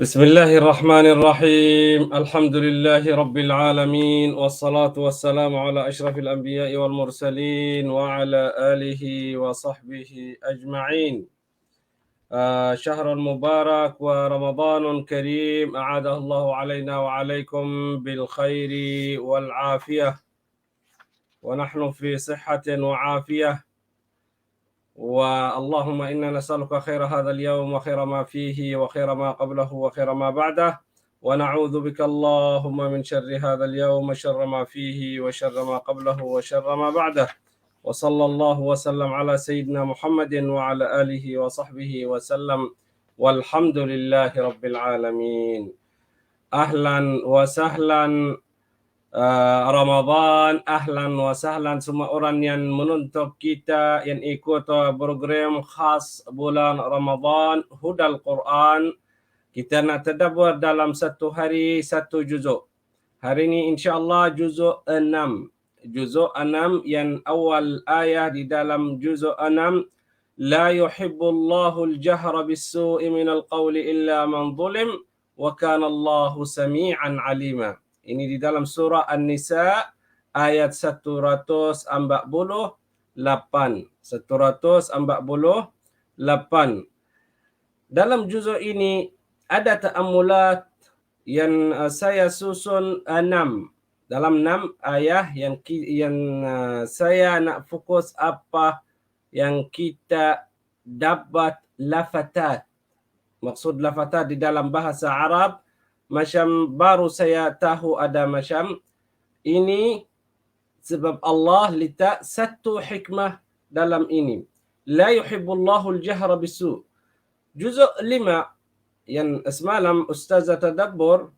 بسم الله الرحمن الرحيم الحمد لله رب العالمين والصلاة والسلام على أشرف الأنبياء والمرسلين وعلى آله وصحبه أجمعين. شهر مبارك ورمضان كريم أعاده الله علينا وعليكم بالخير والعافية ونحن في صحة وعافية، واللهم إنا نسألك خير هذا اليوم وخير ما فيه وخير ما قبله وخير ما بعده، ونعوذ بك اللهم من شر هذا اليوم وشر ما فيه وشر ما قبله وشر ما بعده، وصلى الله وسلم على سيدنا محمد وعلى آله وصحبه وسلم، والحمد لله رب العالمين. أهلا وسهلا Ramadan, ahlan wa sahlan semua orang yang menonton kita yang ikut program khas bulan Ramadan Hudal Quran. Kita nak tadabbur dalam satu hari satu juzuk. Hari ini insya-Allah juzuk 6. Juzuk 6 yang awal ayat di dalam juzuk 6, la yuhibbullahu al-jahra bis-su'i minal qawli illa man zulim wa kana Allahu sami'an 'alima. Ini di dalam surah An-Nisa ayat 148. 148. Dalam juzuk ini ada ta'ammulat yang saya susun 6. Dalam 6 ayat yang saya nak fokus apa yang kita dapat lafatat. Maksud lafatat di dalam bahasa Arab, macam baru saya tahu ada macam ini sebab Allah letak satu hikmah dalam ini. La yuhibbullahu al-jahra bisu. Juzuk 5 yang semalam Ustazah tadabbur,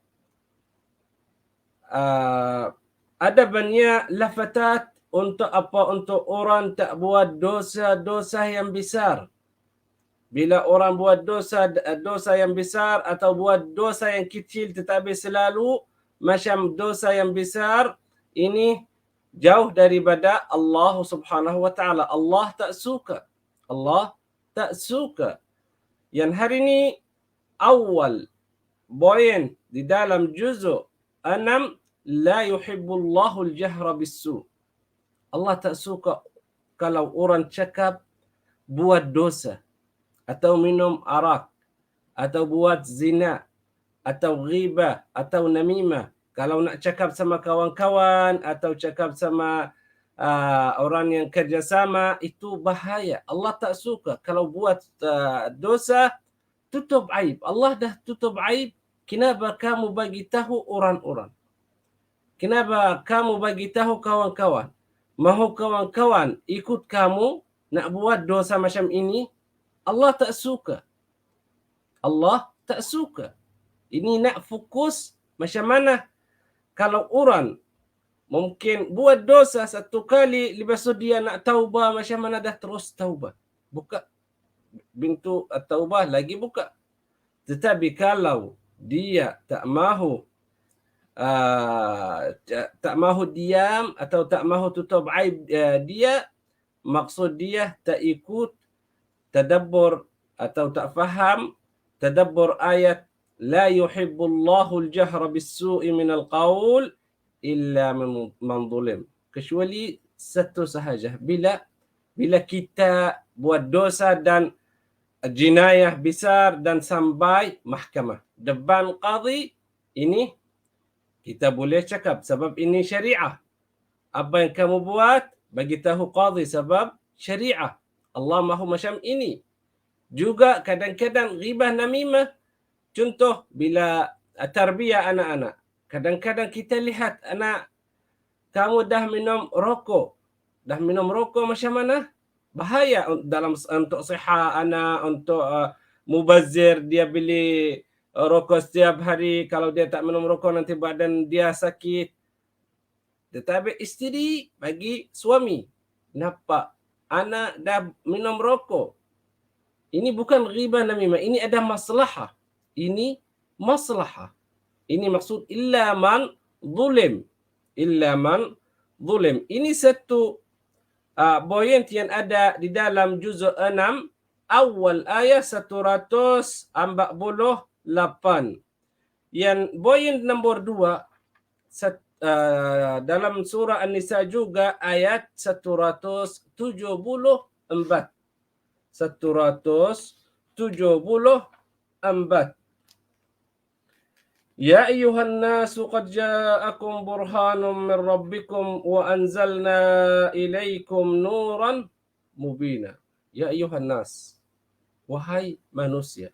ada banyak lafatat untuk apa? Untuk orang tak buat dosa-dosa yang besar. Bila orang buat dosa yang besar atau buat dosa yang kecil tetapi selalu macam dosa yang besar, ini jauh daripada Allah Subhanahu wa taala. Allah tak suka. Allah tak suka. Yang hari ini awal poin di dalam juzuk 6, la yuhibbullahu al-jahra bis-su. Allah tak suka kalau orang cakap buat dosa, atau minum arak, atau buat zina, atau ghibah, atau namimah. Kalau nak cakap sama kawan-kawan atau cakap sama orang yang kerjasama, itu bahaya. Allah tak suka. Kalau buat dosa, tutup aib. Allah dah tutup aib. Kenapa kamu bagi tahu orang-orang? Kenapa kamu bagi tahu kawan-kawan? Mahu kawan-kawan ikut kamu nak buat dosa macam ini? Allah tak suka. Allah tak suka. Ini nak fokus macam mana kalau orang mungkin buat dosa satu kali, lepas tu dia nak taubah, macam mana dah terus taubah. Buka pintu taubah lagi buka. Tetapi kalau dia tak mahu diam atau tak mahu tutup aib dia, maksud dia tak ikut tadabbur atau tak faham tadabbur ayat la yuhibbullahu al-jahra bis-su'i minal qaul illa man zulim. Kecuali satu sahaja, bila kita buat dosa dan jinayah besar dan sampai mahkamah depan qadhi, ini kita boleh cakap sebab ini syariah. Apa yang kamu buat, bagi tahu qadhi sebab syariah. Allah mahu macam ini. Juga kadang-kadang ghibah namimah. Contoh bila tarbiyah anak-anak. Kadang-kadang kita lihat anak kamu dah minum rokok. Dah minum rokok macam mana? Bahaya dalam untuk sihat anak, untuk mubazir dia beli rokok setiap hari. Kalau dia tak minum rokok nanti badan dia sakit. Tetapi isteri bagi suami nampak anak dah minum rokok. Ini bukan ghibah namimah. Ini ada maslahah. Ini maslahah. Ini maksud illa man zulim. Illa man zulim. Ini satu poin yang ada di dalam juzuk 6 awal ayat 148 8. Yang poin nombor 2 dalam surah An-Nisa juga ayat 174. 174. Ya ayuhan nasu qad ja'akum burhanum min rabbikum wa anzalna ilaikum nuran mubina. Ya ayuhan nas, wahai manusia.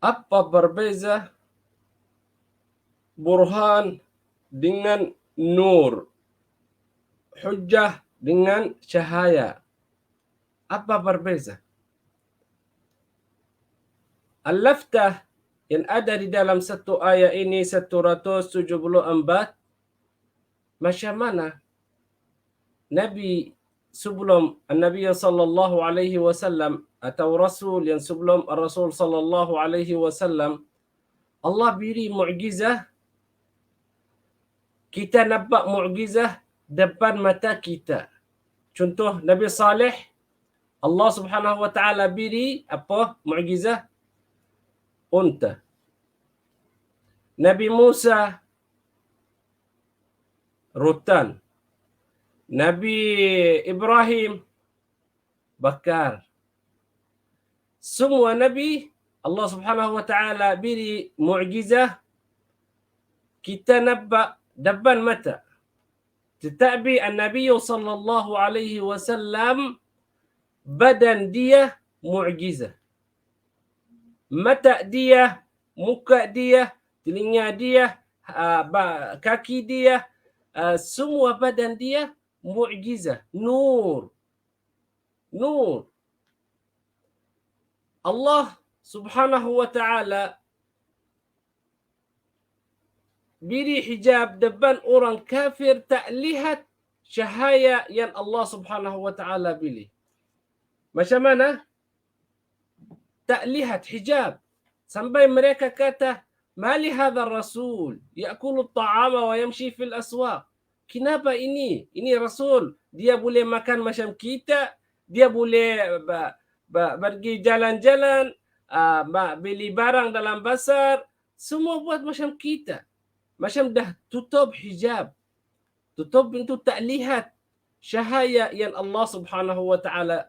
Apa berbeza burhan dengan nur? Hujjah dengan cahaya. Apa berbeza? Al-laftah yang ada di dalam satu ayat ini 174, macam mana Nabi sebelum Nabi sallallahu alaihi wasallam atau Rasul yang sebelum Rasul sallallahu alaihi wasallam Allah beri mukjizat, kita nampak mukjizat depan mata kita. Contoh Nabi Saleh, Allah Subhanahu wa taala beri apa mukjizat? Unta. Nabi Musa rutan. Nabi Ibrahim bakar. Semua Nabi Allah Subhanahu wa taala beri mukjizat kita nampak depan mata. Tetapi An-Nabi sallallahu alaihi wasallam badan dia mukjizat. Mata dia, muka dia, telinga dia, kaki dia, semua badan dia mukjizat, nur. Nur. Allah Subhanahu wa taala beri hijab depan orang kafir tak lihat cahaya yang Allah Subhanahu wa taala pilih. Macam mana? Tak lihat hijab. Sampai mereka kata, "Mali hadzal rasul ya'kulu at-ta'ama wa yamshi fil aswaq." Kenapa ini? Ini rasul, dia boleh makan macam kita, dia boleh pergi jalan-jalan, beli barang dalam pasar, semua buat macam kita. Macam dah tutup hijab. Tutup pintu, tak lihat cahaya yang Allah Subhanahu wa taala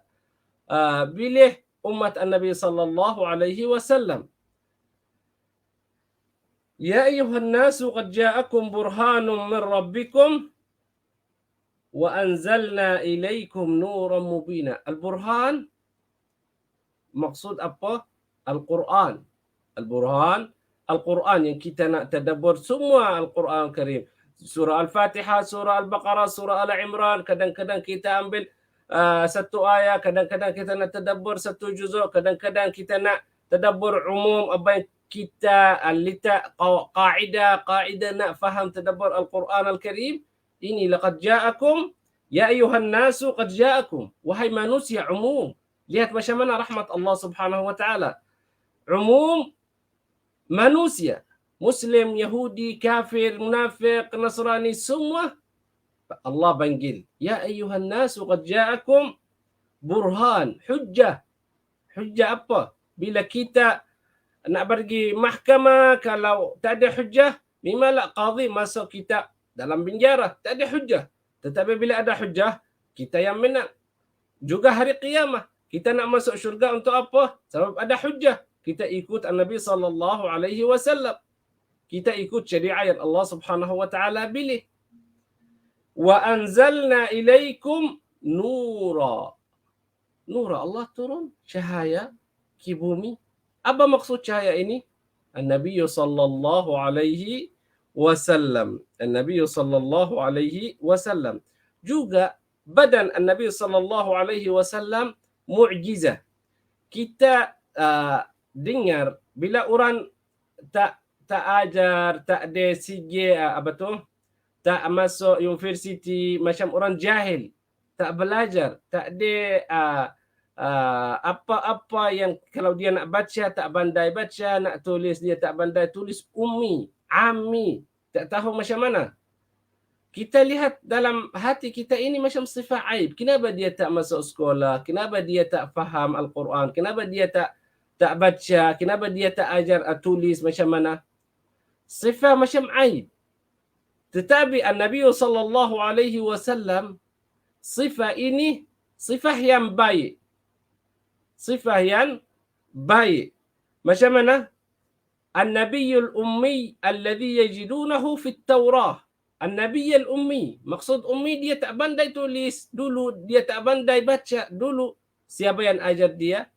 pilih umat Nabi sallallahu alaihi wasallam. Ya ayuhan nasu qad ja'akum burhanum min rabbikum wa anzalna ilaikum nuran mubina. Al-burhan maksud apa? Al-Quran. Al-burhan, Al-Quran yang kita nak tadabbur semua Al-Quran Karim. Surah Al-Fatihah, Surah Al-Baqarah, Surah Al-Imran, kadang-kadang kita ambil satu ayat, kadang-kadang kita nak tadabbur satu juzuk, kadang-kadang kita nak tadabbur umum apa yang kita letak kaedah nak faham tadabbur Al-Quran Al-Karim. Ini laqad ja'akum ya ayuhan nasu qad ja'akum, wahai manusia umum. Lihat macam mana rahmat Allah Subhanahu wa taala. Umum manusia, Muslim, Yahudi, kafir, munafik, Nasrani, semua Allah panggil, ya ayyuhan nasu qad ja'akum burhan, hujjah. Hujjah apa? Bila kita nak pergi mahkamah, kalau tak ada hujjah, memanglah qadhi masuk kita dalam penjara, tak ada hujjah. Tetapi bila ada hujjah, kita yang menang. Juga hari qiyamah, kita nak masuk syurga untuk apa? Sebab ada hujjah. Kita ikut Nabi sallallahu alaihi wasallam. Kita ikut syariat yang Allah Subhanahu wa taala pilih. Wa anzalna ilaikum nura. Nura, Allah turun cahaya ke bumi. Apa maksud cahaya ini? An-Nabi sallallahu alaihi wasallam. An-Nabi sallallahu alaihi wasallam. Juga badan An-Nabi sallallahu alaihi wasallam mukjizah. Kita dengar bila orang tak ajar, tak ada CJ apa tu, tak masuk universiti, macam orang jahil, tak belajar, tak ada apa-apa yang kalau dia nak baca tak pandai baca, nak tulis dia tak pandai tulis, ummi, ami, tak tahu macam mana. Kita lihat dalam hati kita ini macam sifat aib. Kenapa dia tak masuk sekolah? Kenapa dia tak faham Al-Quran? Kenapa dia tak tak baca, kenapa dia tak ajar tulis macam mana? Sifat macam aib. Tetapi An-Nabi sallallahu alaihi wasallam sifat ini sifat yang baik. Sifat yang baik. Macam mana? An-Nabiyul Ummi alladhi yajidunahu fit Taurah. An-Nabiyul Ummi. Maksud Ummi dia tak pandai tulis dulu, dia tak pandai baca dulu. Siapa yang ajar dia?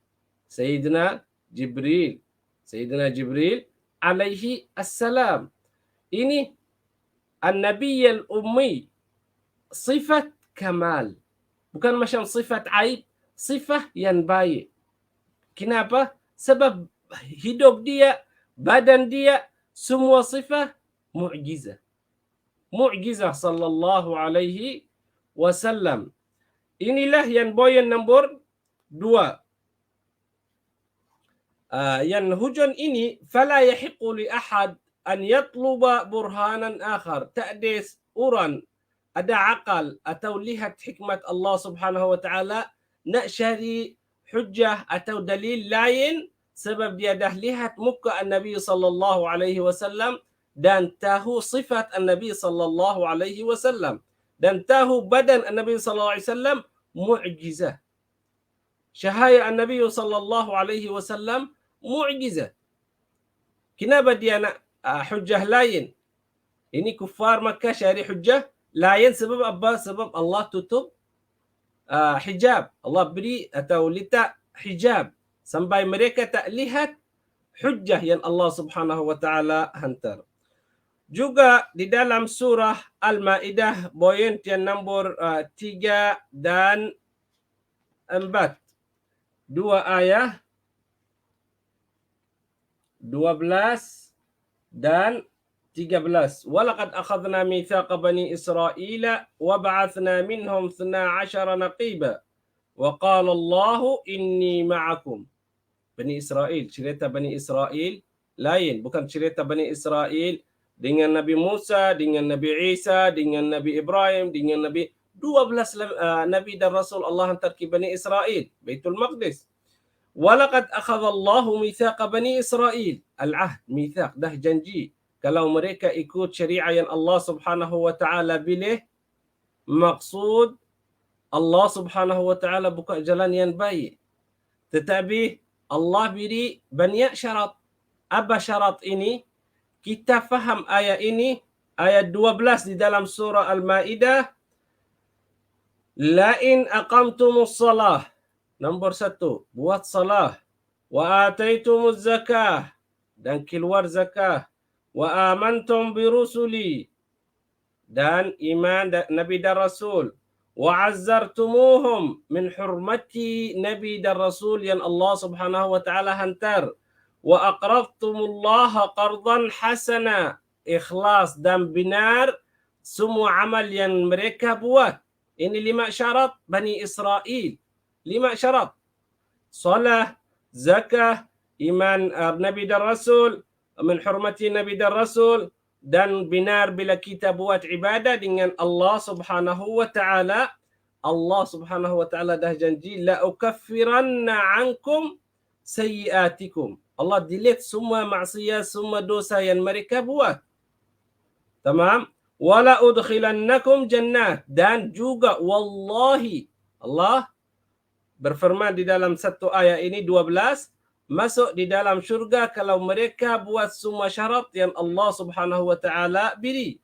Sayyidina Jibril. Sayyidina Jibril alaihi assalam. Ini An-Nabiyul Ummi. Sifat kamal. Bukan macam sifat aib. Sifat yang baik. Kenapa? Sebab hidup dia, badan dia, semua sifat mu'jizah. Mu'jizah sallallahu alaihi wasallam. Inilah yang poin nombor 2. Yang hujan ini fala yahiqu li ahad an yatluba burhanan akhar. Tak ada orang ada akal atau lihat hikmat Allah Subhanahu wa taala nak cari hujjah atau dalil lain sebab dia dah lihat muka An-Nabi sallallahu alaihi wasallam dan tahu sifat An-Nabi sallallahu alaihi wasallam dan tahu badan An-Nabi sallallahu alaihi wasallam mu'jizah. Cahaya An-Nabi sallallahu alaihi wasallam mu'jizah. Kenapa dia nak hujjah lain? Ini kufar Makkah cari hujjah lain sebab apa? Sebab Allah tutup hijab. Allah beri atau letak hijab sampai mereka tak lihat hujjah yang Allah Subhanahu wa taala hantar. Juga di dalam surah Al-Maidah poin yang nombor 3 dan 4. Dua ayat 12 dan 13. Walaqad akhadna mithaqa bani Israila wa ba'athna minhum 12 naqiba wa qala Allahu inni ma'akum. Bani Israel, cerita Bani Israel lain, bukan cerita Bani Israel dengan Nabi Musa, dengan Nabi Isa, dengan Nabi Ibrahim, dengan Nabi 12 Nabi dan Rasul Allah hantar ke Bani Israel, Baitul Maqdis. Walaqad akhadha Allahu mithaqa Bani Israel. Al-ahd, mithaq, dah janji. Kalau mereka ikut syariat yang Allah Subhanahu wa taala pilih, maksud Allah Subhanahu wa taala buka jalan yang baik. Tetapi Allah beri banyak syarat. Apa syarat ini? Kita faham ayat ini, ayat 12 di dalam surah Al-Maidah. La in aqamtumus salah. Nombor 1, buat salah. Wa ataitumuz zakah, dan keluar zakah. Wa amantum birusuli, dan iman Nabi dan Rasul. Wa azzartumuhum min hurmati Nabi dan Rasul yang Allah Subhanahu wa taala hantar. Wa aqradtumullaha qardan hasana, ikhlas dan benar semua amal yang mereka buat. Ini 5 syarat Bani Israel. 5 syarat. Salah, zakah, iman Nabi dan Rasul, menghormati Nabi dan Rasul, dan benar bila kita buat ibadah dengan Allah Subhanahu wa taala. Allah Subhanahu wa taala dah janji la ukaffiranna ankum sayyiatikum. Allah delete semua maksiat, semua dosa yang mereka buat. Tamam? Wala udkhilannakum jannat, dan juga wallahi Allah berfirman di dalam satu ayat ini 12, masuk di dalam syurga kalau mereka buat semua syarat yang Allah Subhanahu wa taala beri.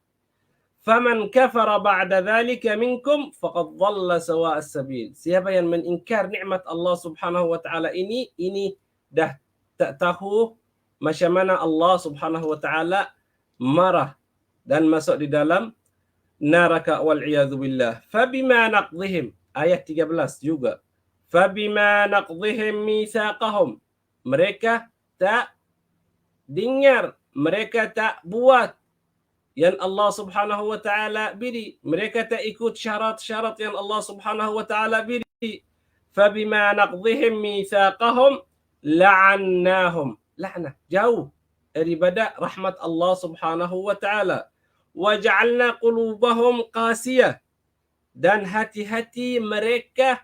Faman kafara ba'da dhalika minkum faqad dhalla sawa'as sabil. Siapa yang mengingkar nikmat Allah Subhanahu wa taala ini dah tak tahu macam mana Allah Subhanahu wa taala marah dan masuk di dalam neraka wal iyadzu billah. Fabima naqdihim, ayat 13 juga. Fabima naqdihim mitsaqahum, mereka tak dengar, mereka tak buat yang Allah Subhanahu wa taala beri, mereka tak ikut syarat-syarat yang Allah Subhanahu wa taala beri. Fabima naqdihim mitsaqahum la'annahum, la'nah, jauh daripada rahmat Allah Subhanahu wa taala. Wa ja'alna qulubahum qasiyah, dan hati mereka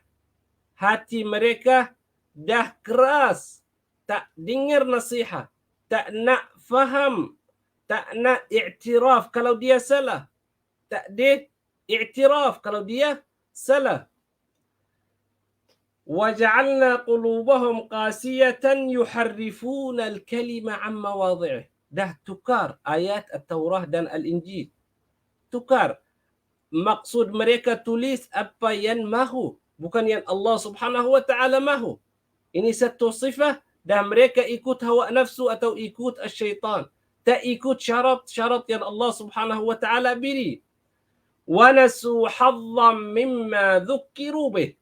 dah keras, tak dengar nasihat, tak nak faham, tak nak iktiraf kalau dia salah, tak ada iktiraf kalau dia salah. وَجَعَلْنَا قُلُوبَهُمْ قَاسِيَةً يُحَرِّفُونَ الْكَلِمَ عَنْ مَوَاضِعِهِ. Dah tukar ayat At-Taurah dan Al-Injil. Tukar. Maksud mereka tulis apa yang mahu, bukan yang Allah Subhanahu wa taala mahu. Ini satu sifat dan mereka ikut hawa nafsu atau ikut syaitan. Tak ikut syarat-syarat yang Allah Subhanahu wa taala beri. Wa nasu hazzan mimma dzukkiru bih.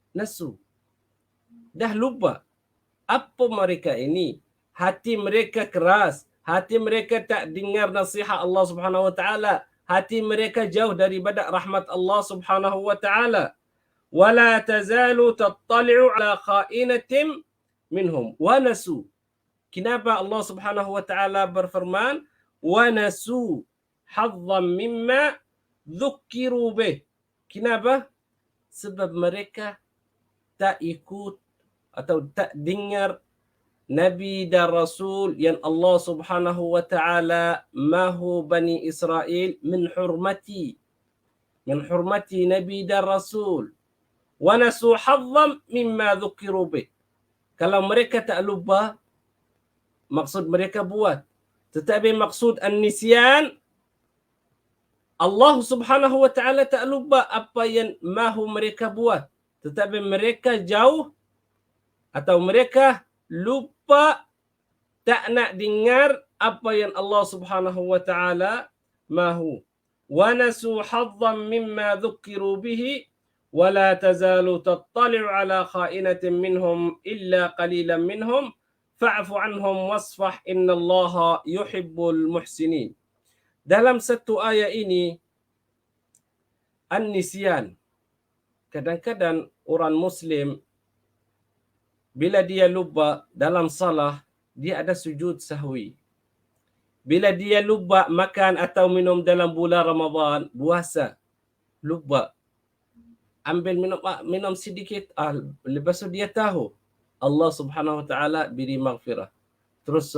Nasu. Dah lupa. Apa mereka ini? Hati mereka keras. Hati mereka tak dengar nasihat Allah Subhanahu wa taala. Hati mereka jauh daripada rahmat Allah Subhanahu wa taala. Wala tazalu tattali'u ala kha'inatin minhum. Wa nasu. Kenapa Allah Subhanahu wa taala berfirman wa nasu hazzan mimma dzukkiru bih? Kenapa? Sebab mereka tak ikut atau tak dengar Nabi dan Rasul yang Allah Subhanahu wa taala mahu Bani Israel menhormati Nabi dan Rasul. Wa nasu hazzan mimma dzukiru bih. Kalau mereka tak lupa, maksud mereka buat. Tetapi maksud an-nisyan, Allah Subhanahu wa taala tak lupa apa yang mahu mereka buat. Tetapi mereka jauh atau mereka lupa, tak nak dengar apa yang Allah Subhanahu wa taala mahu. Wa nasu hazzan mimma dzukiru bihi wa la tazalu tattali'u ala kha'inatin minhum illa qalilan minhum fa'fu anhum wasfah innallaha yuhibbul muhsinin. Dalam satu ayat ini an-nisyan. Kadang-kadang orang Muslim bila dia lupa dalam salah, dia ada sujud sahwi. Bila dia lupa makan atau minum dalam bulan Ramadan, puasa, lupa. Ambil minum sedikit, lepas tu dia tahu Allah Subhanahu wa taala beri maghfirah. Terus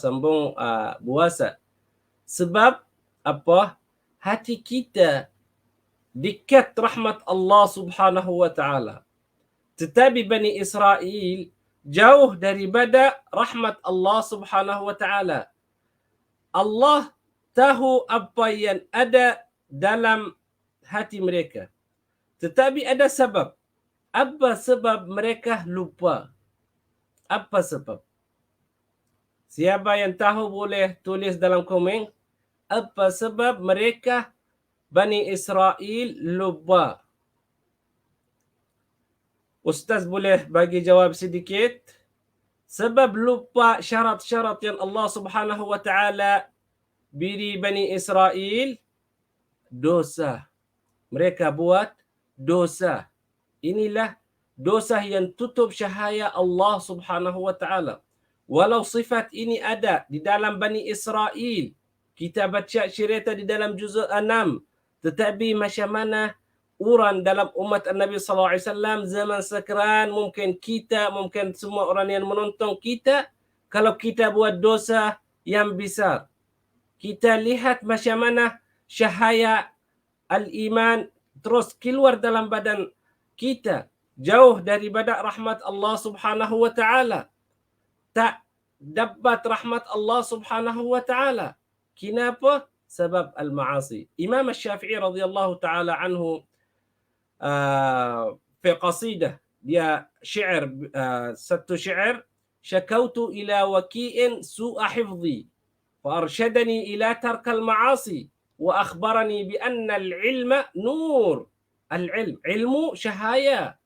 sambung puasa. Sebab apa? Hati kita dekat rahmat Allah Subhanahu wa taala. Tetapi Bani Israel jauh daripada rahmat Allah Subhanahu wa taala. Allah tahu apa yang ada dalam hati mereka. Tetapi ada sebab. Apa sebab mereka lupa? Apa sebab? Siapa yang tahu boleh tulis dalam komen. Apa sebab mereka Bani Israel lupa? Ustaz boleh bagi jawab sedikit? Sebab lupa syarat-syarat yang Allah Subhanahu wa taala beri Bani Israel, dosa. Mereka buat dosa. Inilah dosa yang tutup cahaya Allah Subhanahu wa taala. Walau sifat ini ada di dalam Bani Israel, kita baca cerita di dalam juzuk 6, tetapi macam mana orang dalam umat Nabi sallallahu alaihi wasallam zaman sekarang, mungkin kita, mungkin semua orang yang menonton kita, kalau kita buat dosa yang besar, kita lihat macam mana cahaya al-iman terus keluar dalam badan kita, jauh daripada rahmat Allah Subhanahu wa taala. Tak dapat rahmat Allah Subhanahu wa taala. Kenapa? Sebab al-ma'asi. Imam Asy-Syafi'i radhiyallahu taala anhu في قصيدة dia syair, satu syair, syakautu ila waki'in su'a hifzi فأرشدني إلى ترك المعاصي وأخبرني بأن العلم نور. العلم علم شهايا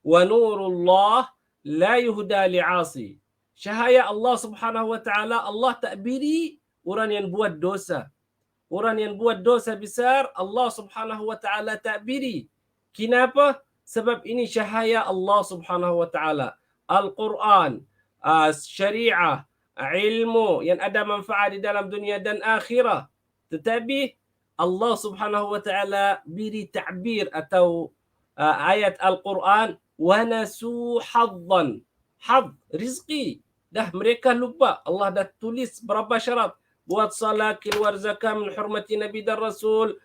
ونور الله لا يهدى لعاصي. Cahaya Allah Subhanahu wa taala, Allah tak beri orang yang buat dosa. Orang yang buat dosa besar, Allah Subhanahu wa taala tak beri. Kenapa? Sebab ini cahaya Allah Subhanahu wa taala. Al-Quran, syariah, ilmu yang ada manfaat di dalam dunia dan akhirah. Tetapi Allah Subhanahu wa taala beri ta'bir atau ayat Al-Quran wa nasu hazzan. Hadd, rizqi. Dah mereka lupa. Allah dah tulis berapa syarat. Buat salat, keluar zakat, menghormati Nabi dan Rasul.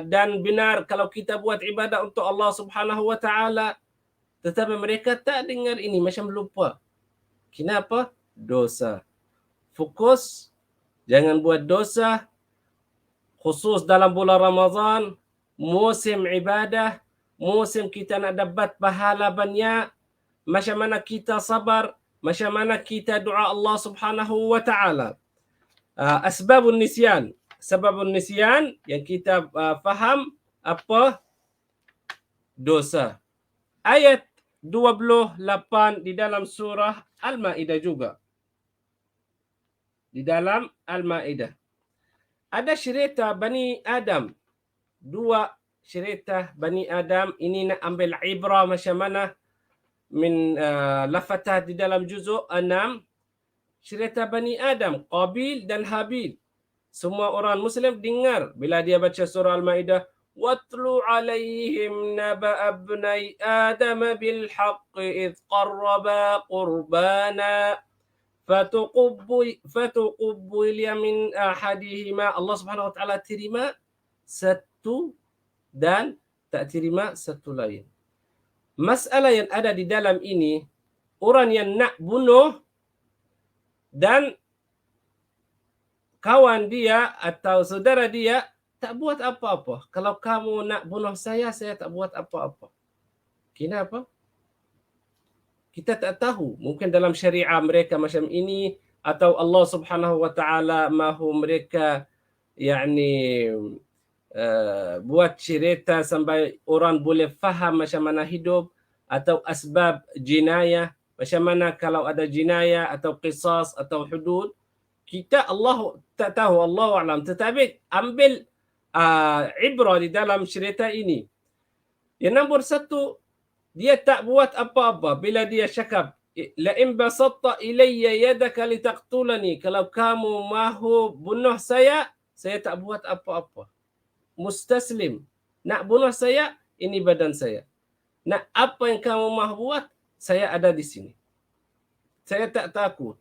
Dan benar kalau kita buat ibadah untuk Allah Subhanahu wa taala. Tetapi mereka tak dengar ini, macam lupa. Kenapa? Dosa. Fokus, jangan buat dosa. Khusus dalam bulan Ramadan, musim ibadah, musim kita nak dapat pahala banyak. Macam mana kita sabar, macam mana kita doa Allah Subhanahu wa taala. Asbabun nisyan. Sebabun nisyan yang kita faham apa? Dosa. Ayat 28 di dalam surah Al-Maidah juga. Di dalam Al-Maidah. Ada cerita Bani Adam. Dua cerita Bani Adam. Ini nak ambil ibrah macam mana min lafatah di dalam juzuk 6. Cerita Bani Adam, Qabil dan Habil. Semua orang Muslim dengar bila dia baca surah Al-Maidah. وَاتْلُ عَلَيْهِمْ نَبَأَ ابْنَيْ آدَمَ بِالْحَقِّ إِذْ قَرَّبَا قُرْبَانًا فَتُقُبِّلَ مِنْ أَحَدِهِمَا. Allah Subhanahu wa taala terima satu dan tak terima satu lain. Masalah yang ada di dalam ini, orang yang nak bunuh dan kawan dia atau saudara dia tak buat apa-apa. Kalau kamu nak bunuh saya tak buat apa-apa. Kenapa? Kita tak tahu. Mungkin dalam syariah mereka macam ini, atau Allah Subhanahu wa taala mahu mereka buat cerita sampai orang boleh faham macam mana hidup, atau asbab jinayah, macam mana kalau ada jinayah atau qisas atau hudud. Kita Allah tak tahu, Allah alam. Tetapi ambil ibrah di dalam cerita ini. Yang nombor satu, dia tak buat apa-apa bila dia cakap, la in basatta ilayya yadaka litaqtulani. Kalau kamu mahu bunuh saya tak buat apa-apa. Mustaslim. Nak bunuh saya, ini badan saya. Nak apa yang kamu mahu buat, saya ada di sini. Saya tak takut.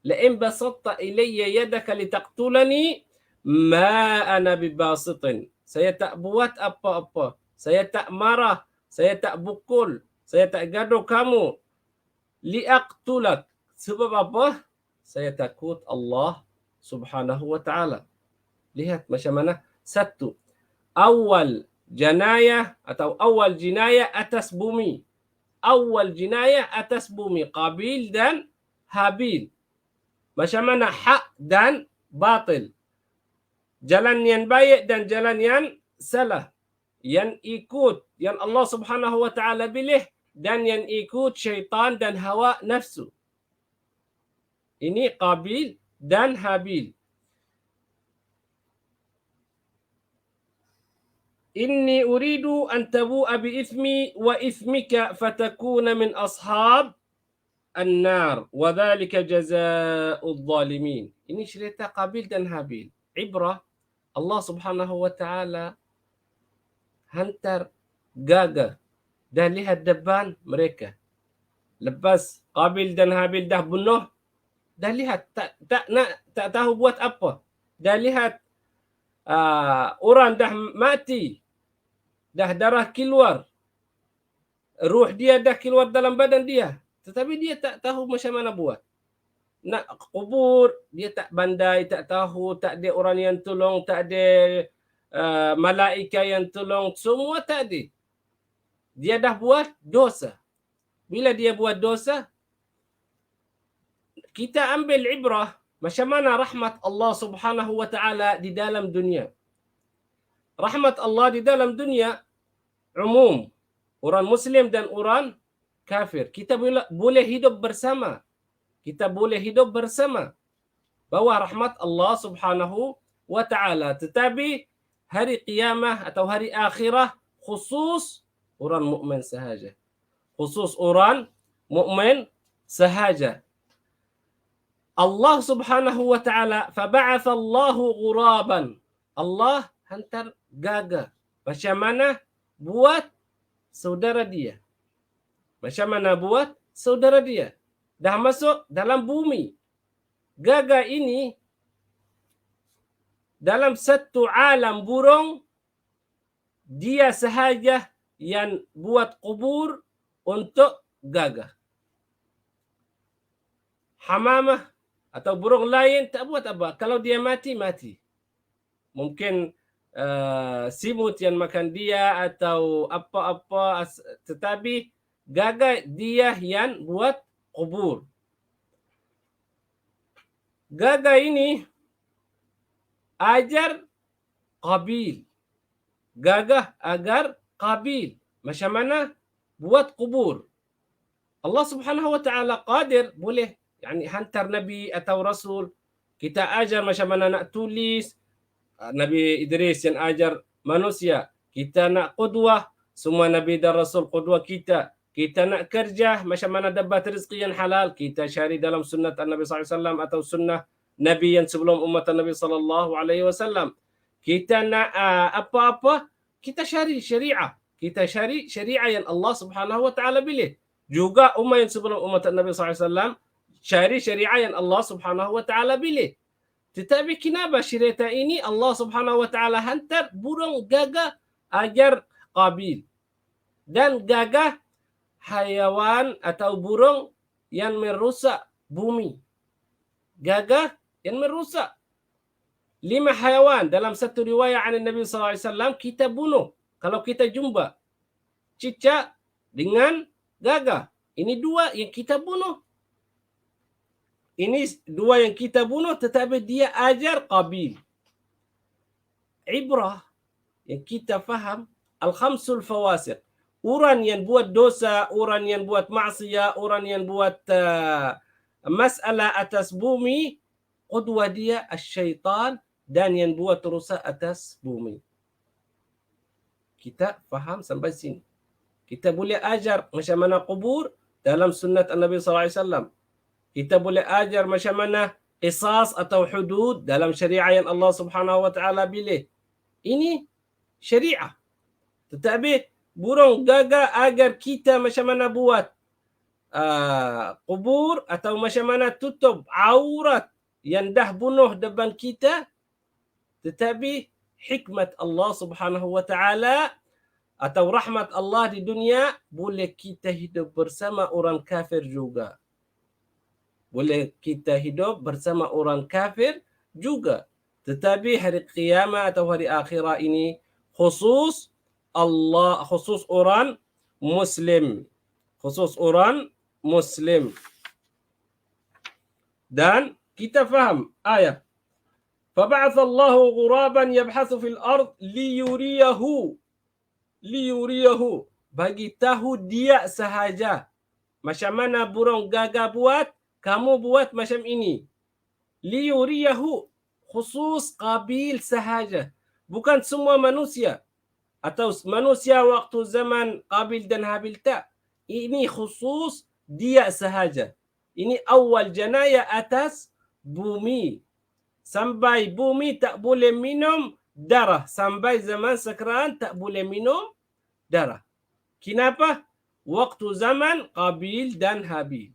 La in basatta ilayya yadaka litaqtulani ma ana bibasitin. Saya tak buat apa-apa. Saya tak marah. Saya tak pukul. Saya tak gaduh kamu. Liaqtulak. Sebab apa? Saya takut Allah Subhanahu wa taala. Lihat macam mana. Satu, awal janayah atau awal jinayah atas bumi. Awal jinayah atas bumi. Qabil dan Habil. Macam mana hak dan batil. Jalan yang baik dan jalan yang salah. Yang ikut yang Allah Subhanahu wa taala pilih dan yang ikut syaitan dan hawa nafsu. Ini Qabil dan Habil. Inni uridu an tabu'a bi ithmi wa ithmika fatakuna min ashab an-nar wa dhalika jazaa'udz zalimin. Ini cerita Qabil dan Habil. Ibrah Allah Subhanahu wa taala hantar gagah dan lihat depan mereka. Lepas Qabil dan Habil dah bunuh, dah lihat tak tahu buat apa. Dah lihat orang dah mati, dah darah keluar, ruh dia dah keluar dalam badan dia, tetapi dia tak tahu macam mana buat. Nak kubur, dia tak pandai, tak tahu, tak ada orang yang tolong, tak ada malaikat yang tolong, semua tak ada. Dia dah buat dosa. Bila dia buat dosa, kita ambil ibrah macam mana rahmat Allah Subhanahu wa taala di dalam dunia. Rahmat Allah di dalam dunia umum, orang Muslim dan orang kafir. Kita boleh hidup bersama. Kita boleh hidup bersama bawah rahmat Allah Subhanahu wa taala. Tetapi hari qiyamah atau hari akhirah khusus orang mukmin sahaja. Khusus orang mukmin sahaja. Allah Subhanahu wa taala fab'atha Allahu ghuraban. Allah hantar gagak. Macam mana buat saudara dia? Macam mana buat saudara dia? dah masuk dalam bumi. Gagak ini dalam satu alam burung, dia sahaja yang buat kubur untuk gagak. Hamamah atau burung lain tak buat apa. Kalau dia mati, mati. Mungkin simut yang makan dia atau apa-apa, tetapi gagak dia yang buat kubur. Gagak ini ajar Qabil. Gagah agar Qabil. Macam mana buat kubur. Allah Subhanahu wa taala qadir, boleh yani hantar nabi atau rasul. Kita ajar macam mana nak tulis. Nabi Idris yang ajar manusia. Kita nak qudwah, semua nabi dan rasul qudwah kita. Kita nak kerja, macam mana dapat rezeki yang halal, kita cari dalam sunnah Nabi SAW atau sunnah nabi yang sebelum umat Nabi SAW. Kita nak apa-apa, kita cari syariah. Kita cari syariah yang Allah Subhanahu wa taala pilih. Juga umat yang sebelum umat Nabi SAW cari syariah yang Allah Subhanahu wa taala pilih. Tetapi kenapa cerita ini Allah Subhanahu wa taala hantar burung gagak ajar Qabil. Dan gagak hayawan atau burung yang merusak bumi. Gagak yang merusak. 5 hayawan dalam satu riwayat an Nabi SAW kita bunuh. Kalau kita jumpa cicak dengan gagak. Ini 2 yang kita bunuh. Ini 2 yang kita bunuh, tetapi dia ajar Qabil. Ibrah yang kita faham, al-khamsul fawasiq. Orang yang buat dosa, orang yang buat maksiat, orang yang buat masalah atas bumi, qudwa dia syaitan, dan yang buat rusak atas bumi. Kita faham sampai sini. Kita boleh ajar macam mana kubur dalam sunnat Nabi SAW. Kita boleh ajar macam mana qisas atau hudud dalam syariah yang Allah Subhanahu wa taala pilih. Ini syariah. Tetapi burung gagak agar kita macam mana buat kubur atau macam mana tutup aurat yang dah bunuh depan kita. Tetapi hikmat Allah Subhanahu wa taala atau rahmat Allah di dunia, boleh kita hidup bersama orang kafir juga. Boleh kita hidup bersama orang kafir juga. Tetapi hari kiamat atau hari akhirat ini khusus Allah, khusus orang Muslim. Khusus orang Muslim. Dan kita faham ayat. فَبَعَثَ اللَّهُ غُرَابًا يَبْحَثُ فِي الْأَرْضِ لِيُرِيَهُ. Bagi tahu dia sahaja. Macam mana burung gagak buat, kamu buat macam ini. Liyuriyahu, khusus Qabil sahaja. Bukan semua manusia. Atau manusia waktu zaman Qabil dan Habil tak. Ini khusus dia sahaja. Ini awal jenayah atas bumi. Sampai bumi tak boleh minum darah. Sampai zaman sekarang tak boleh minum darah. Kenapa? Waktu zaman Qabil dan Habil.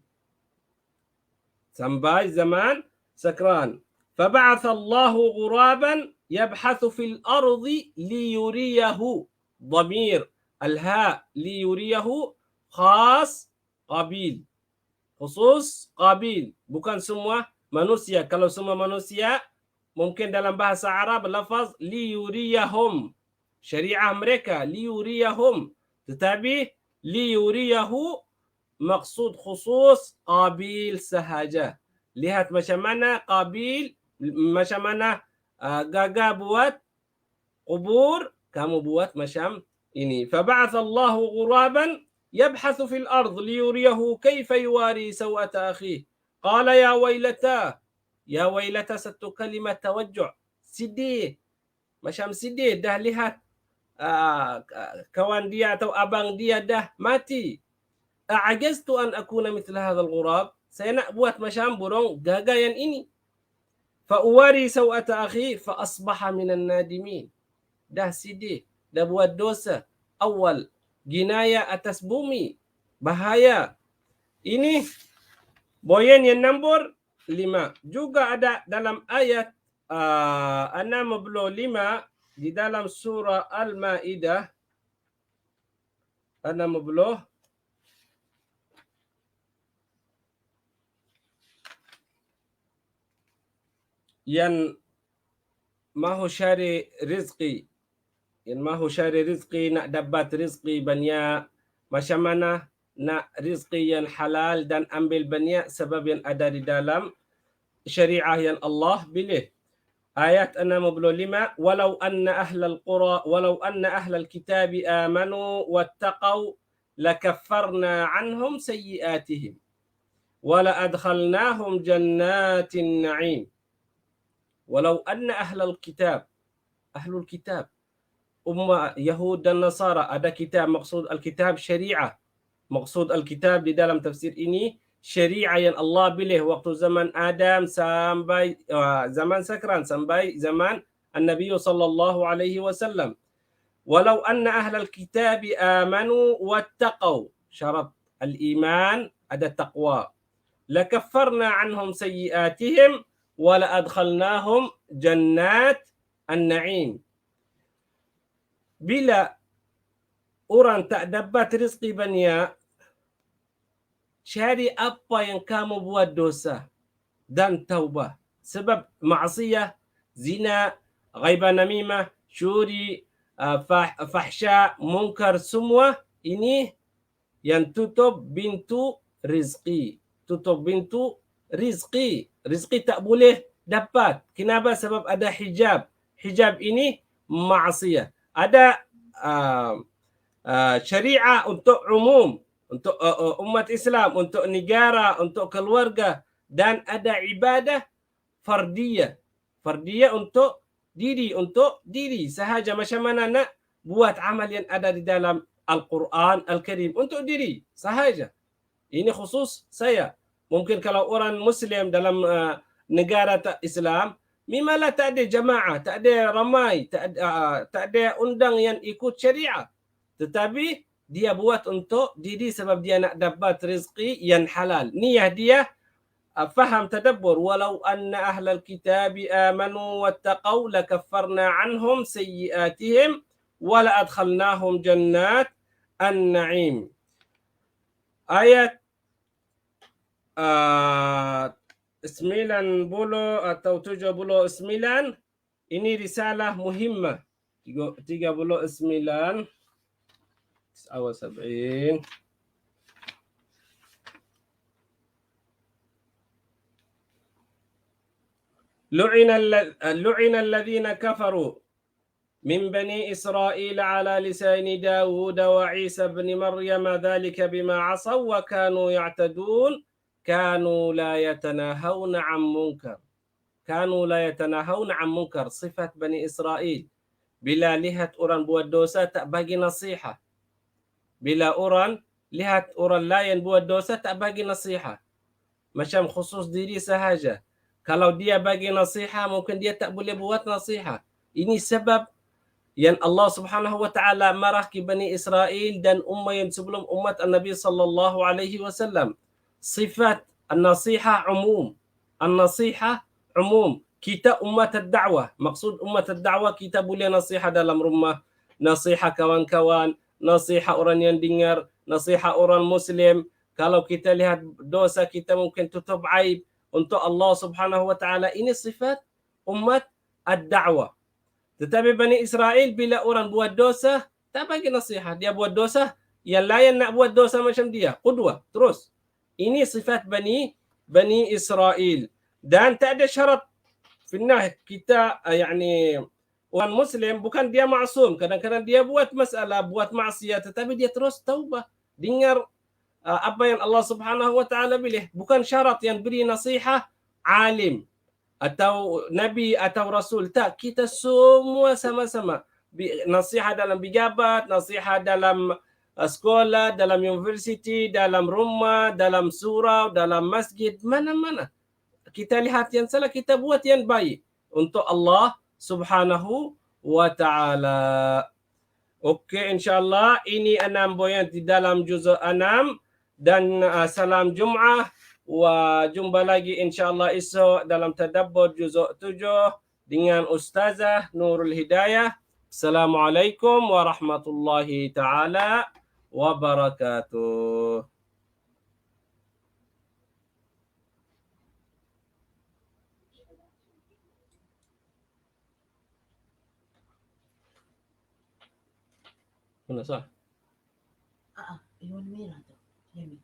Sampai zaman sekarang. فَبَعَثَ اللَّهُ غُرَابًا يَبْحَثُ فِي الْأَرْضِ لِيُرِيَهُ. ضمير الهاء لِيُرِيَهُ khas Qabil. Khusus Qabil. Bukan semua manusia. Kalau semua manusia, mungkin dalam bahasa Arab lafaz liyuriyahum. Syariah mereka liyuriyahum. Tetapi liyuriyahu maksud khusus Qabil sahaja. Lihat macam mana Qabil, macam mana gagak buat kubur, kamu buat macam ini. فَبَعَثَ اللَّهُ غُرَابًا يَبْحَثُ فِي الْأَرْضِ لِيُرِيَهُ كَيْفَ يُوَارِي سَوْءَةَ أَخِيهِ قَالَ يَا وَيْلَتَا. Ya wailata satu kalimat tawajjuh. Sedih. Macam sedih dah lihat kawan dia atau abang dia dah mati. A'ajaztu an akuna mithla hadzal ghurab. Saya nak buat macam burung gagak yang ini. Fa uwari sawata akhi fa asbaha minan nadimin. Dah sedih, dah buat dosa. Awal ginaya atas bumi. Bahaya. Ini Poin yang nombor 5. Juga ada dalam ayat 65 di dalam surah Al-Maidah 60 yang mahu cari rezeki, yang mahu cari rezeki, nak dapat rezeki banyak, macam mana nak rezeki yang halal dan ambil banyak sebab yang ada di dalam syariah yang Allah pilih. Ayat 65, walau anna ahlal qura walau anna ahlal kitabi amanu wattaqau lakaffarna anhum sayyiatihim wala adkhalnahum jannatin na'im. Walau anna ahlul kitab ummah Yahud dan Nasara ada kitab, maksud al-kitab syariah. Maksud al-kitab di dalam tafsir ini syariah yang Allah pilih waktu zaman Adam sampai zaman sekarang, sampai zaman An-Nabi sallallahu alaihi wasallam. Walau anna ahlal kitab amanu wattaqau, syarat al-iman ada taqwa. Lakaffarna anhum sayyiatihim wa la adkhalnahum jannat an-na'im. Bila orang tak dapat rezeki banyak, cari apa yang kamu buat dosa dan taubah. Sebab maksiyah, zina, ghaibah namimah, syuri, fahsya, munkar, semua ini yang tutup pintu rezeki. Tutup pintu rezeki. Rezeki tak boleh dapat. Kenapa? Sebab ada hijab. Hijab ini maksiyah. Ada syariah untuk umum, untuk umat Islam, untuk negara, untuk keluarga, dan ada ibadah fardiyah. Fardiyah untuk diri sahaja, macam mana nak buat amal yang ada di dalam Al-Quran Al-Karim untuk diri sahaja. Ini khusus saya. Mungkin kalau orang Muslim dalam negara Islam, memanglah tak ada jamaah, tak ada ramai, tak ada undang yang ikut syariah. Tetapi dia buat untuk diri sebab dia nak dapat rezeki yang halal. Niat dia faham tadabbur. Walau anna ahlal kitabi amanu wattaqau lakaffarna anhum sayyiatihim wa la adkhalnahum jannat an-na'im. Ayat 90 atau 79 ini risalah muhimmah. 39 79 لعن الذين كفروا من بني إسرائيل على لسان داود وعيسى بن مريم ذلك بما عصوا وكانوا يعتدون كانوا لا يتناهون عن منكر. Sifat Bani Israel, bila lihat orang buat dosa tak bagi nasihat. Bila orang lihat orang lain buat dosa tak bagi nasihat. Macam khusus diri sahaja. Kalau dia bagi nasihat, mungkin dia tak boleh buat nasihat. Ini sebab yang Allah Subhanahu wa taala marah ke Bani Israel dan ummah yang sebelum umat Nabi sallallahu alaihi wasallam. Sifat an-nasiha umum. An-nasiha umum. Kita umat ad-da'wah. Maksud umat ad-da'wah, kita boleh nasihat dalam rumah, nasihat kawan-kawan, nasihat orang yang dengar, nasihat orang Muslim. Kalau kita lihat dosa, kita mungkin tutup aib untuk Allah Subhanahu wa taala. Ini sifat umat ad-da'wah. Tetapi Bani Israel bila orang buat dosa, tak bagi nasihat. Dia buat dosa, yang lain nak buat dosa macam dia. Qudwah, terus. Ini sifat Bani Israel. Dan tak ada syarat finnah kita, orang Muslim, bukan dia maksum. Kadang-kadang dia buat masalah, buat maksiat, tetapi dia terus taubah. Dengar apa yang Allah Subhanahu wa taala pilih. Bukan syarat yang beri nasihat alim atau nabi atau rasul. Tak, kita semua sama-sama. Nasihat dalam pejabat, nasihat dalam sekolah, dalam universiti, dalam rumah, dalam surau, dalam masjid, mana-mana. Kita lihat yang salah, kita buat yang baik untuk Allah Subhanahu wa taala. Okey, insya-Allah ini 6 poin di dalam juzuk 6 dan salam Jumaah Jumpa lagi insyaallah esok dalam tadabbur juzuk 7 dengan Ustazah Nurul Hidayah. Assalamualaikum warahmatullahi taala wabarakatuh. Mana sah? Iwan merah tu. Yamin.